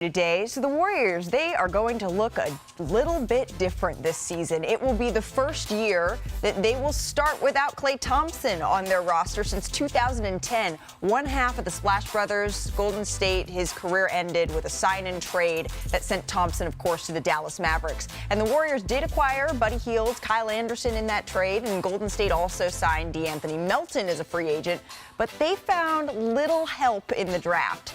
Today, so the Warriors, they are going to look a little bit different this season. It will be the first year that they will start without Klay Thompson on their roster since 2010. One half of the Splash Brothers, Golden State, his career ended with a sign-and trade that sent Thompson, of course, to the Dallas Mavericks. And the Warriors did acquire Buddy Hield, Kyle Anderson in that trade, and Golden State also signed Deanthony Melton as a free agent. But they found little help in the draft.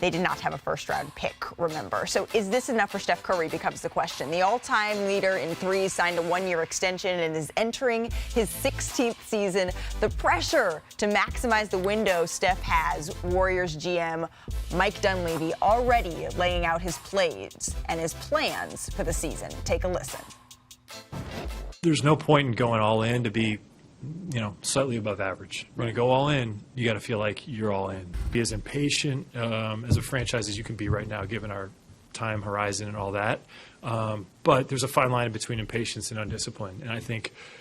They did not have a first-round pick, remember. So is this enough for Steph Curry becomes the question. The all-time leader in threes signed a one-year extension and is entering his 16th season. The pressure to maximize the window Steph has, Warriors GM Mike Dunleavy already laying out his plays and his plans for the season. Take a listen. There's no point in going all in to be slightly above average. When you go all in, you got to feel like you're all in. Be as impatient as a franchise as you can be right now, given our time horizon and all that. But there's a fine line between impatience and undiscipline. And I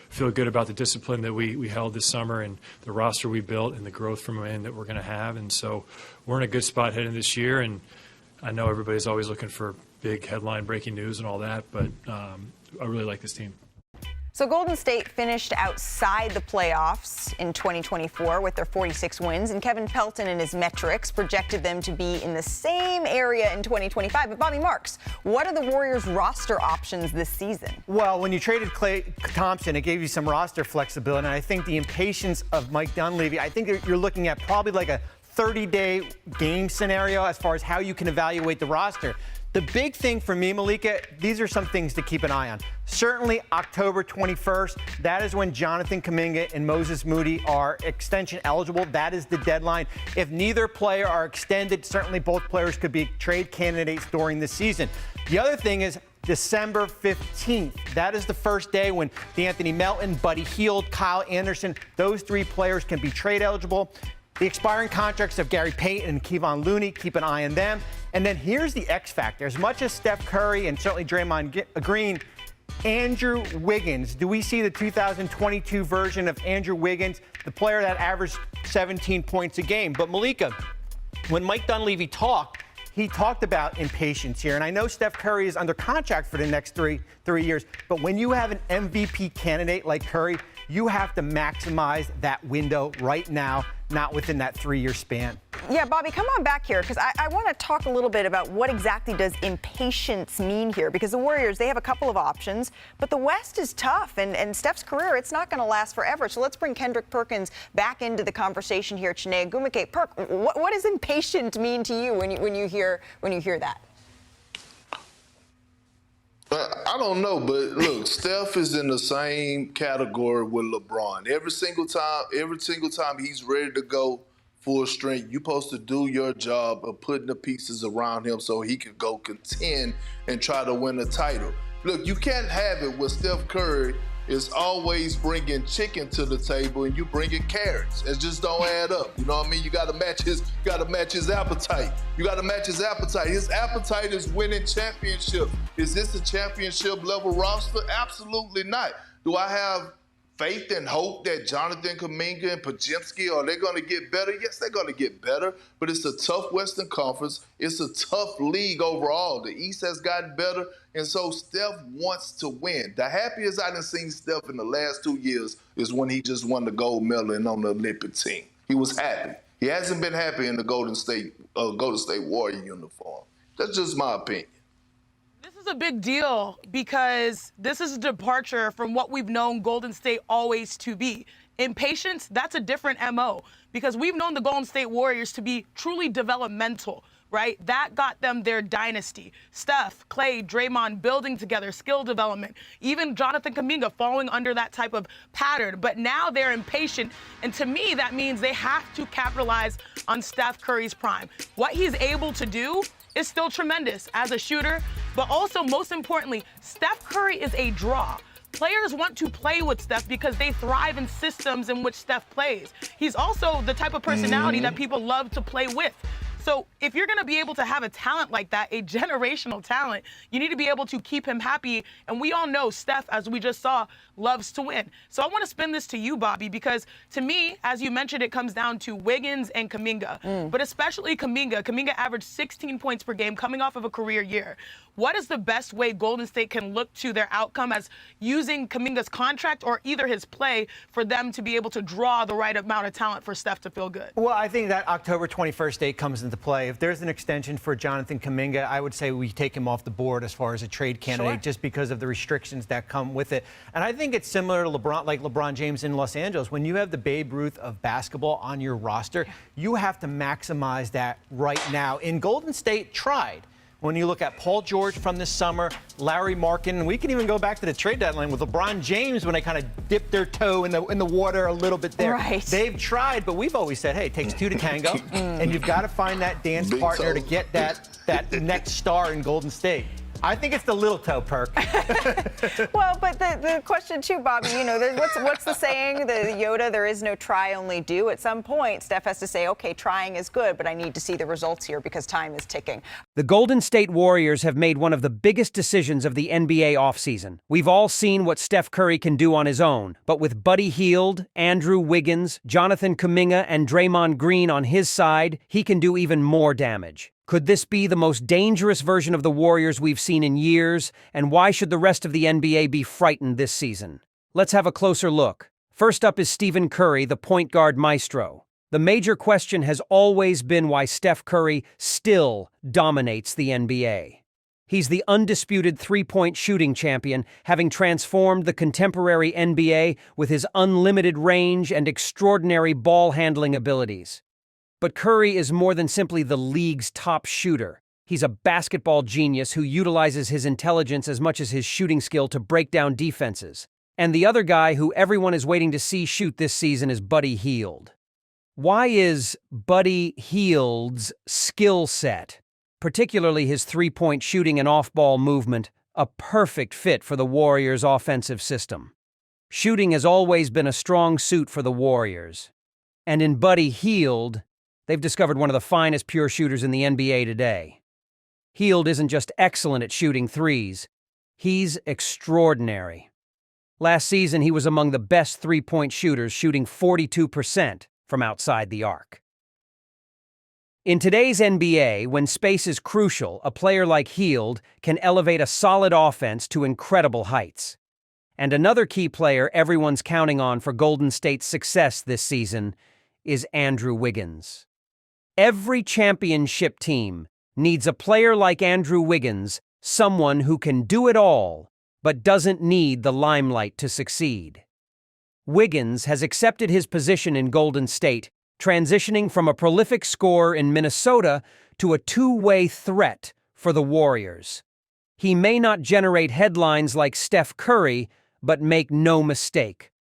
feel good about the discipline that we held this summer and the roster we built and the growth from within that we're going to have. And so we're in a good spot heading this year. And I know everybody's always looking for big headline breaking news and all that, but I really like this team. So Golden State finished outside the playoffs in 2024 with their 46 wins, and Kevin Pelton and his metrics projected them to be in the same area in 2025. But Bobby Marks, what are the Warriors' roster options this season? Well, when you traded Klay Thompson, it gave you some roster flexibility, and I think the impatience of Mike Dunleavy, I think you're looking at probably like a 30-day game scenario as far as how you can evaluate the roster. The big thing for me, Malika, these are some things to keep an eye on. Certainly October 21st, that is when Jonathan Kuminga and Moses Moody are extension eligible. That is the deadline. If neither player are extended, certainly both players could be trade candidates during the season. The other thing is December 15th. That is the first day when deanthony Melton, Buddy Hield, Kyle Anderson, those three players can be trade eligible. The expiring contracts of Gary Payton and Kevon Looney, keep an eye on them. And then here's the X factor. As much as Steph Curry and certainly Draymond Green, Andrew Wiggins. Do we see the 2022 version of Andrew Wiggins, the player that averaged 17 points a game? But Malika, when Mike Dunleavy talked, he talked about impatience here. And I know Steph Curry is under contract for the next three years, but when you have an MVP candidate like Curry, you have to maximize that window right now, not within that 3-year span. Yeah, Bobby, come on back here, because I want to talk a little bit about what exactly does impatience mean here, because the Warriors, they have a couple of options, but the West is tough, and Steph's career, it's not going to last forever. So let's bring Kendrick Perkins back into the conversation here. Chiney Ogwumike. Perk, what does impatient mean to you when you hear that? I don't know, but look, Steph is in the same category with LeBron. Every single time he's ready to go full strength, you're supposed to do your job of putting the pieces around him so he can go contend and try to win a title. Look, you can't have it with Steph Curry is always bringing chicken to the table and you bringing carrots. It just don't add up. You know what I mean? You got to match his appetite. You got to match his appetite. His appetite is winning championships. Is this a championship level roster? Absolutely not. Do I have faith and hope that Jonathan Kuminga and Prodziemski, are they going to get better? Yes, they're going to get better, but it's a tough Western Conference. It's a tough league overall. The East has gotten better, and so Steph wants to win. The happiest I've seen Steph in the last 2 years is when he just won the gold medal and on the Olympic team. He was happy. He hasn't been happy in the Golden State Warrior uniform. That's just my opinion. This is a big deal because this is a departure from what we've known Golden State always to be. Impatience, that's a different MO because we've known the Golden State Warriors to be truly developmental, right? That got them their dynasty. Steph, Klay, Draymond building together, skill development, even Jonathan Kuminga falling under that type of pattern. But now they're impatient, and to me, that means they have to capitalize on Steph Curry's prime. What he's able to do is still tremendous as a shooter, but also, most importantly, Steph Curry is a draw. Players want to play with Steph because they thrive in systems in which Steph plays. He's also the type of personality that people love to play with. So if you're going to be able to have a talent like that, a generational talent, you need to be able to keep him happy. And we all know Steph, as we just saw, loves to win. So I want to spin this to you, Bobby, because to me, as you mentioned, it comes down to Wiggins and Kuminga, but especially Kuminga. Kuminga averaged 16 points per game coming off of a career year. What is the best way Golden State can look to their outcome as using Kuminga's contract or either his play for them to be able to draw the right amount of talent for Steph to feel good? Well, I think that October 21st date comes into play. If there's an extension for Jonathan Kuminga, I would say we take him off the board as far as a trade candidate just because of the restrictions that come with it. And I think it's similar to LeBron James in Los Angeles. When you have the Babe Ruth of basketball on your roster, you have to maximize that right now. And Golden State tried. When you look at Paul George from this summer, Larry Markin, and we can even go back to the trade deadline with LeBron James when they kind of dipped their toe in the water a little bit there. Right. They've tried, but we've always said, hey, it takes two to tango, and you've got to find that dance Big partner toe. to get that next star in Golden State. I think it's the little toe perk. Well, but the question too, Bobby, you know, what's the saying? The Yoda, there is no try, only do. At some point, Steph has to say, okay, trying is good, but I need to see the results here because time is ticking. The Golden State Warriors have made one of the biggest decisions of the NBA offseason. We've all seen what Steph Curry can do on his own, but with Buddy Hield, Andrew Wiggins, Jonathan Kuminga, and Draymond Green on his side, he can do even more damage. Could this be the most dangerous version of the Warriors we've seen in years? And why should the rest of the NBA be frightened this season? Let's have a closer look. First up is Stephen Curry, the point guard maestro. The major question has always been why Steph Curry still dominates the NBA. He's the undisputed three-point shooting champion, having transformed the contemporary NBA with his unlimited range and extraordinary ball-handling abilities. But Curry is more than simply the league's top shooter. He's a basketball genius who utilizes his intelligence as much as his shooting skill to break down defenses. And the other guy who everyone is waiting to see shoot this season is Buddy Hield. Why is Buddy Hield's skill set, particularly his three-point shooting and off-ball movement, a perfect fit for the Warriors' offensive system? Shooting has always been a strong suit for the Warriors. And in Buddy Hield, they've discovered one of the finest pure shooters in the NBA today. Hield isn't just excellent at shooting threes, he's extraordinary. Last season, he was among the best three-point shooters, shooting 42% from outside the arc. In today's NBA, when space is crucial, a player like Hield can elevate a solid offense to incredible heights. And another key player everyone's counting on for Golden State's success this season is Andrew Wiggins. Every championship team needs a player like Andrew Wiggins, someone who can do it all, but doesn't need the limelight to succeed. Wiggins has accepted his position in Golden State, transitioning from a prolific scorer in Minnesota to a two-way threat for the Warriors. He may not generate headlines like Steph Curry, but make no mistake.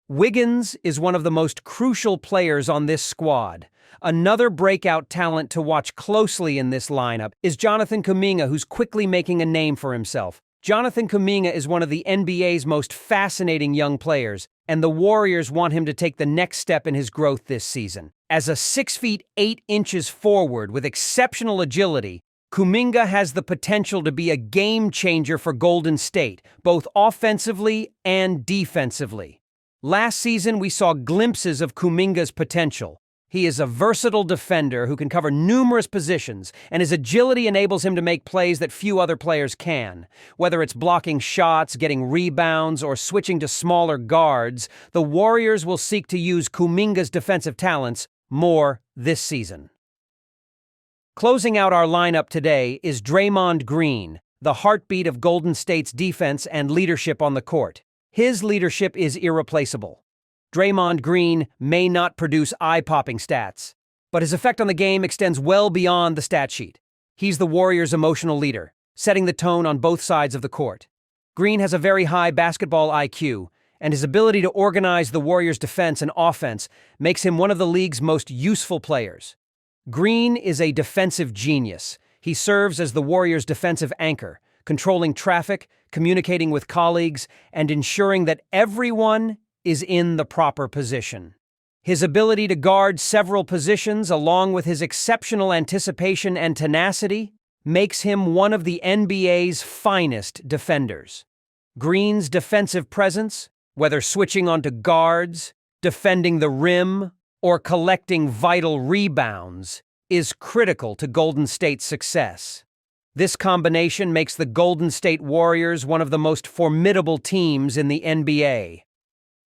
Wiggins is one of the most crucial players on this squad. Another breakout talent to watch closely in this lineup is Jonathan Kuminga, who's quickly making a name for himself. Jonathan Kuminga is one of the NBA's most fascinating young players, and the Warriors want him to take the next step in his growth this season. As a 6 feet 8 inches forward with exceptional agility, Kuminga has the potential to be a game changer for Golden State, both offensively and defensively. Last season, we saw glimpses of Kuminga's potential. He is a versatile defender who can cover numerous positions, and his agility enables him to make plays that few other players can. Whether it's blocking shots, getting rebounds, or switching to smaller guards, the Warriors will seek to use Kuminga's defensive talents more this season. Closing out our lineup today is Draymond Green, the heartbeat of Golden State's defense and leadership on the court. His leadership is irreplaceable. Draymond Green may not produce eye-popping stats, but his effect on the game extends well beyond the stat sheet. He's the Warriors' emotional leader, setting the tone on both sides of the court. Green has a very high basketball IQ, and his ability to organize the Warriors' defense and offense makes him one of the league's most useful players. Green is a defensive genius. He serves as the Warriors' defensive anchor, controlling traffic, communicating with colleagues, and ensuring that everyone is in the proper position. His ability to guard several positions, along with his exceptional anticipation and tenacity, makes him one of the NBA's finest defenders. Green's defensive presence, whether switching onto guards, defending the rim, or collecting vital rebounds, is critical to Golden State's success. This combination makes the Golden State Warriors one of the most formidable teams in the NBA.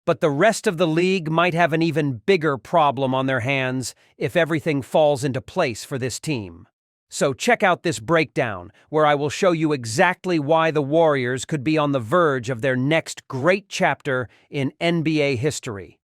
But the rest of the league might have an even bigger problem on their hands if everything falls into place for this team. So check out this breakdown, where I will show you exactly why the Warriors could be on the verge of their next great chapter in NBA history.